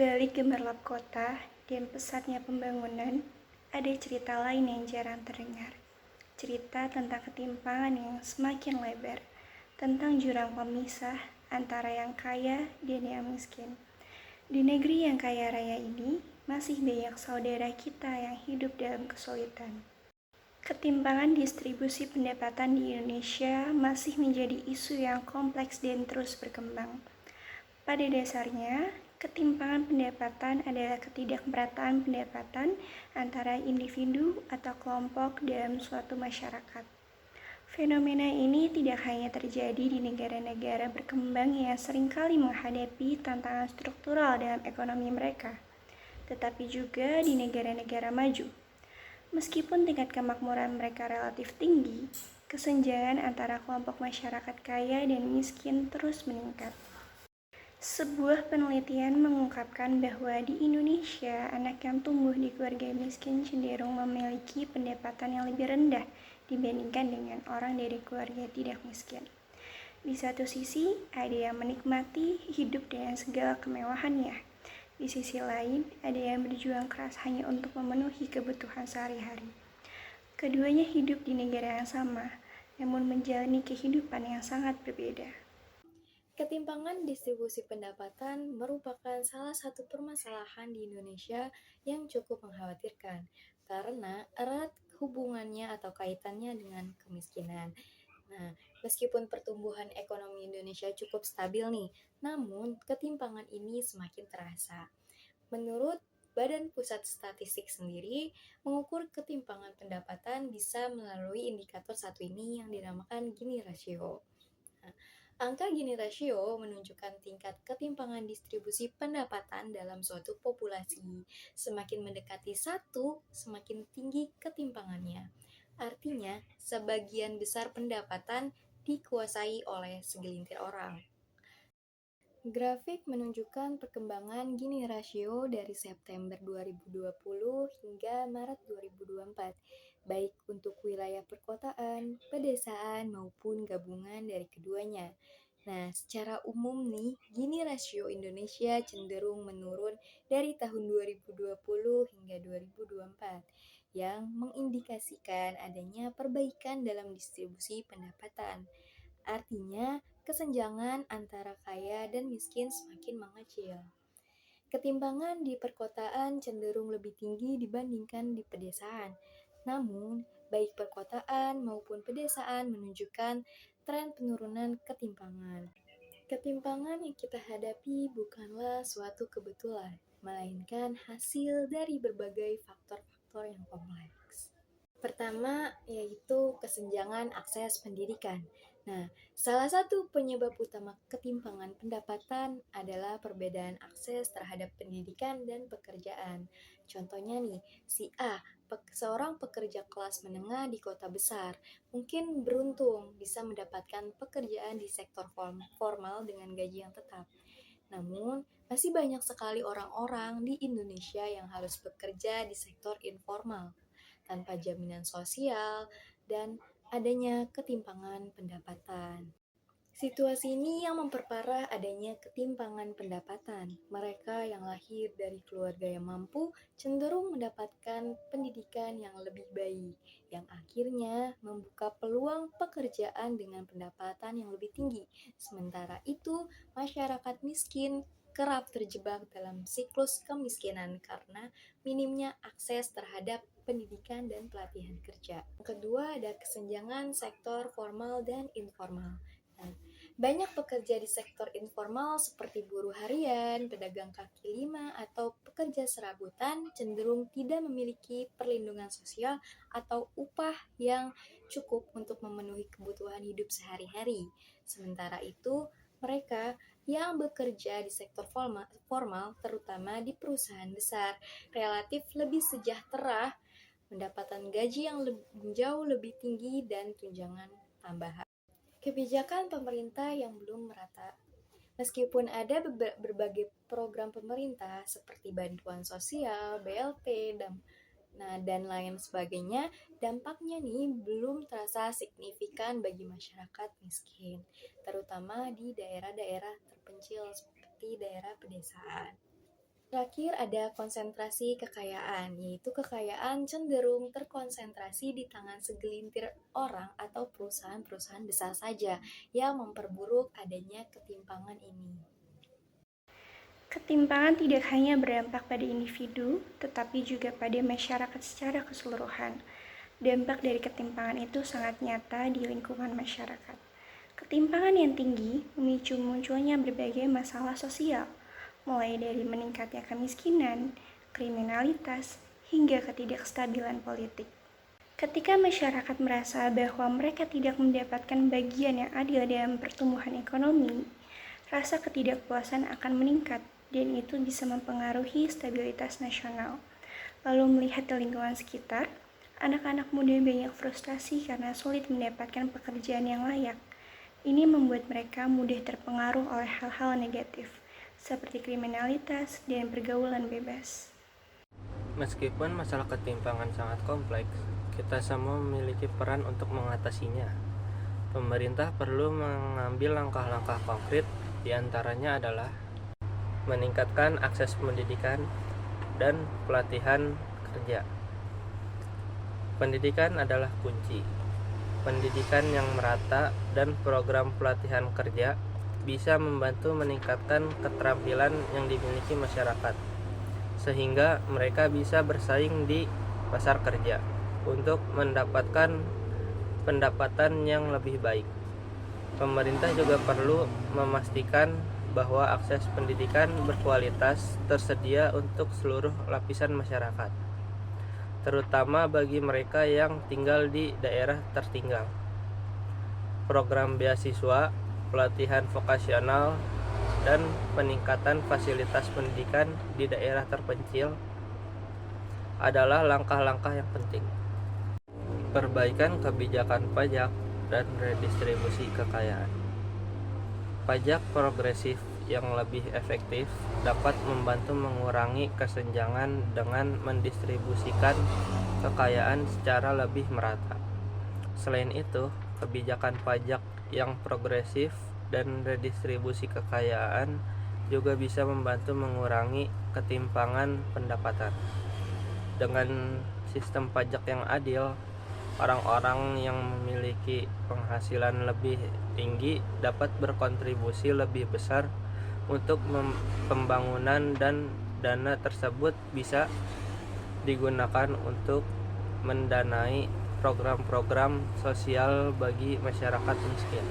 balik gemerlap kota dan pesatnya pembangunan, ada cerita lain yang jarang terdengar. Cerita tentang ketimpangan yang semakin lebar, tentang jurang pemisah antara yang kaya dan yang miskin. Di negeri yang kaya raya ini, masih banyak saudara kita yang hidup dalam kesulitan. Ketimpangan distribusi pendapatan di Indonesia masih menjadi isu yang kompleks dan terus berkembang. Pada dasarnya, ketimpangan pendapatan adalah ketidakmerataan pendapatan antara individu atau kelompok dalam suatu masyarakat. Fenomena ini tidak hanya terjadi di negara-negara berkembang yang seringkali menghadapi tantangan struktural dalam ekonomi mereka, tetapi juga di negara-negara maju. Meskipun tingkat kemakmuran mereka relatif tinggi, kesenjangan antara kelompok masyarakat kaya dan miskin terus meningkat. Sebuah penelitian mengungkapkan bahwa di Indonesia, anak yang tumbuh di keluarga miskin cenderung memiliki pendapatan yang lebih rendah dibandingkan dengan orang dari keluarga tidak miskin. Di satu sisi, ada yang menikmati hidup dengan segala kemewahannya. Di sisi lain, ada yang berjuang keras hanya untuk memenuhi kebutuhan sehari-hari. Keduanya hidup di negara yang sama, namun menjalani kehidupan yang sangat berbeda. Ketimpangan distribusi pendapatan merupakan salah satu permasalahan di Indonesia yang cukup mengkhawatirkan karena erat hubungannya atau kaitannya dengan kemiskinan. Nah, meskipun pertumbuhan ekonomi Indonesia cukup stabil nih, namun ketimpangan ini semakin terasa. Menurut Badan Pusat Statistik sendiri, mengukur ketimpangan pendapatan bisa melalui indikator satu ini yang dinamakan Gini Ratio. Nah, angka Gini Ratio menunjukkan tingkat ketimpangan distribusi pendapatan dalam suatu populasi. Semakin mendekati satu, semakin tinggi ketimpangannya. Artinya, sebagian besar pendapatan dikuasai oleh segelintir orang. Grafik menunjukkan perkembangan Gini Ratio dari September 2020 hingga Maret 2024, baik untuk wilayah perkotaan, pedesaan, maupun gabungan dari keduanya. Nah, secara umum nih, Gini Ratio Indonesia cenderung menurun dari tahun 2020 hingga 2024, yang mengindikasikan adanya perbaikan dalam distribusi pendapatan. Artinya, kesenjangan antara kaya dan miskin semakin mengecil. Ketimpangan di perkotaan cenderung lebih tinggi dibandingkan di pedesaan. Namun, baik perkotaan maupun pedesaan menunjukkan tren penurunan ketimpangan. Ketimpangan yang kita hadapi bukanlah suatu kebetulan, melainkan hasil dari berbagai faktor-faktor yang kompleks. Pertama, yaitu kesenjangan akses pendidikan. Nah, salah satu penyebab utama ketimpangan pendapatan adalah perbedaan akses terhadap pendidikan dan pekerjaan. Contohnya nih, si A, seorang pekerja kelas menengah di kota besar, mungkin beruntung bisa mendapatkan pekerjaan di sektor formal dengan gaji yang tetap. Namun, masih banyak sekali orang-orang di Indonesia yang harus bekerja di sektor informal tanpa jaminan sosial dan adanya ketimpangan pendapatan. Situasi ini yang memperparah adanya ketimpangan pendapatan. Mereka yang lahir dari keluarga yang mampu cenderung mendapatkan pendidikan yang lebih baik, yang akhirnya membuka peluang pekerjaan dengan pendapatan yang lebih tinggi. Sementara itu, masyarakat miskin kerap terjebak dalam siklus kemiskinan karena minimnya akses terhadap pendidikan dan pelatihan kerja. Kedua, ada kesenjangan sektor formal dan informal. Nah, banyak pekerja di sektor informal seperti buruh harian, pedagang kaki lima, atau pekerja serabutan cenderung tidak memiliki perlindungan sosial atau upah yang cukup untuk memenuhi kebutuhan hidup sehari-hari. Sementara itu, mereka yang bekerja di sektor formal, terutama di perusahaan besar, relatif lebih sejahtera, mendapatkan gaji yang jauh lebih tinggi dan tunjangan tambahan. Kebijakan pemerintah yang belum merata. Meskipun ada berbagai program pemerintah seperti bantuan sosial, BLT, dan lain sebagainya, dampaknya nih belum terasa signifikan bagi masyarakat miskin, terutama di daerah-daerah terpencil seperti daerah pedesaan. Terakhir ada konsentrasi kekayaan, yaitu kekayaan cenderung terkonsentrasi di tangan segelintir orang atau perusahaan-perusahaan besar saja yang memperburuk adanya ketimpangan ini. Ketimpangan tidak hanya berdampak pada individu, tetapi juga pada masyarakat secara keseluruhan. Dampak dari ketimpangan itu sangat nyata di lingkungan masyarakat. Ketimpangan yang tinggi memicu munculnya berbagai masalah sosial, mulai dari meningkatnya kemiskinan, kriminalitas, hingga ketidakstabilan politik. Ketika masyarakat merasa bahwa mereka tidak mendapatkan bagian yang adil dalam pertumbuhan ekonomi, rasa ketidakpuasan akan meningkat dan itu bisa mempengaruhi stabilitas nasional. Lalu melihat di lingkungan sekitar, anak-anak muda banyak frustasi karena sulit mendapatkan pekerjaan yang layak. Ini membuat mereka mudah terpengaruh oleh hal-hal negatif, seperti kriminalitas dan pergaulan bebas. Meskipun masalah ketimpangan sangat kompleks, kita semua memiliki peran untuk mengatasinya. Pemerintah perlu mengambil langkah-langkah konkret, diantaranya adalah meningkatkan akses pendidikan dan pelatihan kerja. Pendidikan adalah kunci. Pendidikan yang merata dan program pelatihan kerja bisa membantu meningkatkan keterampilan yang dimiliki masyarakat, sehingga mereka bisa bersaing di pasar kerja untuk mendapatkan pendapatan yang lebih baik. Pemerintah juga perlu memastikan bahwa akses pendidikan berkualitas tersedia untuk seluruh lapisan masyarakat, terutama bagi mereka yang tinggal di daerah tertinggal. Program beasiswa, pelatihan vokasional, dan peningkatan fasilitas pendidikan di daerah terpencil adalah langkah-langkah yang penting. Perbaikan kebijakan pajak dan redistribusi kekayaan. Pajak progresif yang lebih efektif dapat membantu mengurangi kesenjangan dengan mendistribusikan kekayaan secara lebih merata. Selain itu, kebijakan pajak yang progresif dan redistribusi kekayaan juga bisa membantu mengurangi ketimpangan pendapatan. Dengan sistem pajak yang adil, orang-orang yang memiliki penghasilan lebih tinggi dapat berkontribusi lebih besar untuk pembangunan, dan dana tersebut bisa digunakan untuk mendanai program-program sosial bagi masyarakat miskin.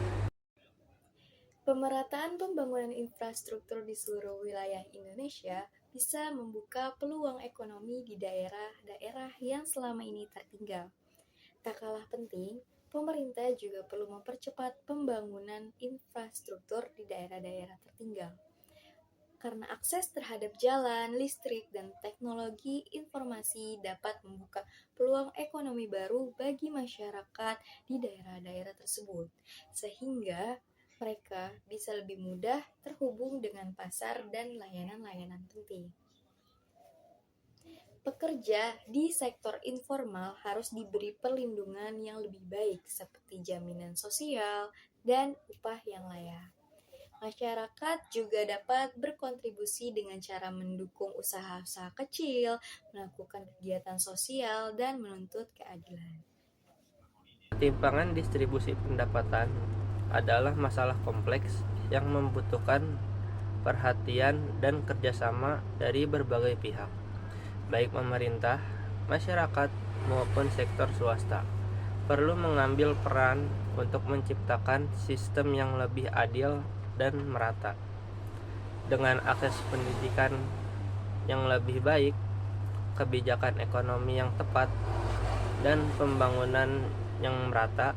Pemerataan pembangunan infrastruktur di seluruh wilayah Indonesia bisa membuka peluang ekonomi di daerah-daerah yang selama ini tertinggal. Tak kalah penting, pemerintah juga perlu mempercepat pembangunan infrastruktur di daerah-daerah tertinggal. Karena akses terhadap jalan, listrik, dan teknologi informasi dapat membuka peluang ekonomi baru bagi masyarakat di daerah-daerah tersebut, sehingga mereka bisa lebih mudah terhubung dengan pasar dan layanan-layanan penting. Pekerja di sektor informal harus diberi perlindungan yang lebih baik seperti jaminan sosial dan upah yang layak. Masyarakat juga dapat berkontribusi dengan cara mendukung usaha-usaha kecil, melakukan kegiatan sosial, dan menuntut keadilan. Ketimpangan distribusi pendapatan adalah masalah kompleks yang membutuhkan perhatian dan kerjasama dari berbagai pihak, baik pemerintah, masyarakat, maupun sektor swasta. Perlu mengambil peran untuk menciptakan sistem yang lebih adil dan merata. Dengan akses pendidikan yang lebih baik, kebijakan ekonomi yang tepat, dan pembangunan yang merata,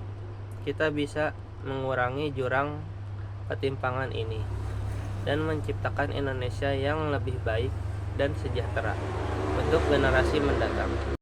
kita bisa mengurangi jurang ketimpangan ini dan menciptakan Indonesia yang lebih baik dan sejahtera untuk generasi mendatang.